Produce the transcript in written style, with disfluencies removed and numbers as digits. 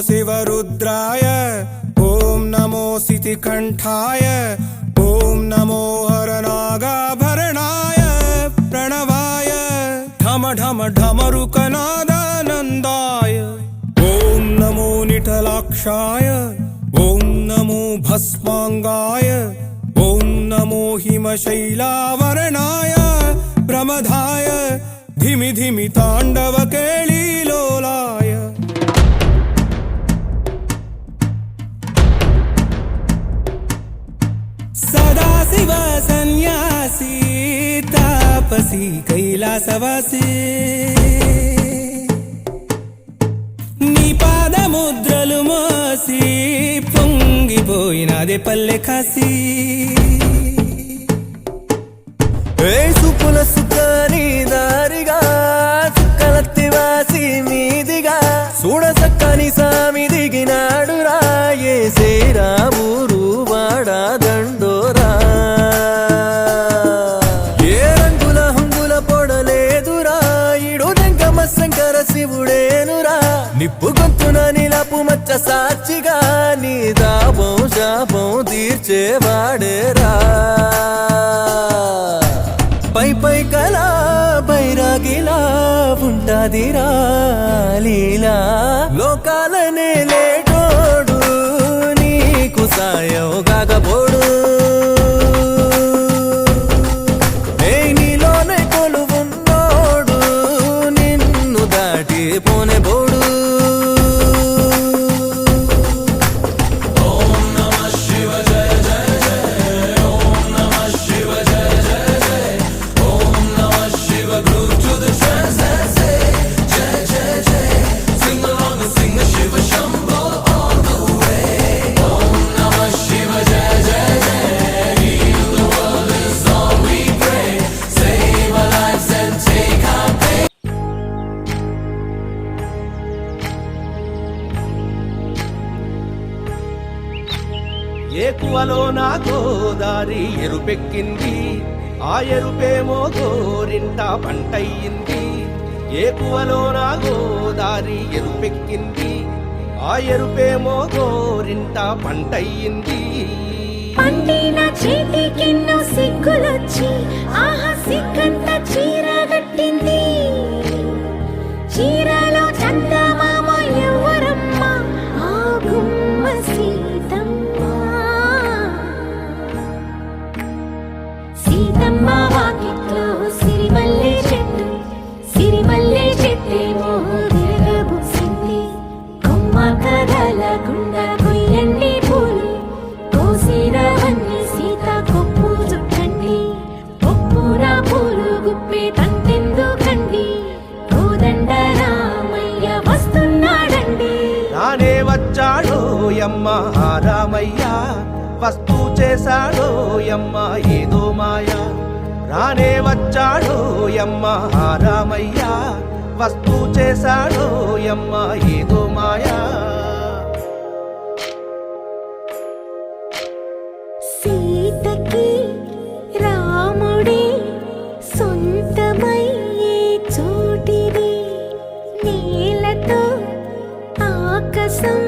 शिवरुद्राय ॐ नमो सितिकण्ठाय ॐ नमो हरनागाभरणाय प्रणवाय ढम ढम ढमरुकनादानन्दाय ॐ नमो निटलाक्षाय ॐ नमो भस्माङ्गाय ॐ नमो हिमशैलावरणाय प्रमदाय धिमि धिमि ताण्डव केळीलोलाय सदाशिव सन्यासी तापसी कैलासवासी నీ పాదముద్రలు మోసి పొంగిపోయినదే పల్లె కాసి సుపుల సుఖాని దారిగా చుక్కలత్తి వాసి మీదిగా చూడ సక్కని సామి దిగినాడు రాయే శ్రీరామురు వాడా దండోరా ఏ రంగుల హంగుల పొడలేదురా ఇడు వెంకమ్మ శంకర శివుడేనురా నిప్పు గొంతున నిలపు మచ్చ సాక్షిగా నీ దాపం శాపం తీర్చేవాడేరా పై పై కలా బైరాగిలా ఉంటాదిరా లీలా లోకాలనే లేటోడు నీకు సాయం కాకపోడు నీలోనే కొలువున్నోడు నిన్ను దాటి పోనే బోడు ఏకువలో నా గోదారి ఎరుపెక్కింది ఆ ఎరుపేమో గోరింట పంటయ్యింది ఏకువలో నా గోదారి ఎరుపెక్కింది ఆ ఎరుపేమో గోరింట పంటయ్యింది పండిన చేతికెన్నో సిగ్గులొచ్చి ఆహా సిగ్గంత చీర కట్టింది చీరలో చందమామ ఎవరమ్మ ఆ గుమ్మ సీతమ్మ వాకిట్లో సిరిమల్లె చెట్టేమో తిరగబూసింది కొమ్మ కదలకుండా కొయ్యండి పూలు కోసిరవన్నీ సీత కొప్పు చుట్టండి కొప్పున పూలు గుప్పే తంతెందుకండి కోదండ రామయ్య వస్తున్నాడండి రానే వచ్చాడో యమ్మ ఆ రామయ్య వస్తూ చేశాడో యమ్మ ఏదో మాయా రానే వచ్చాడో యమ్మ ఆ రామయ్య వస్తూ చేశాడో యమ్మ ఏదో మాయా సీతకి రాముడే సొంతమయ్యే చోటిది నేలతో ఆకాశం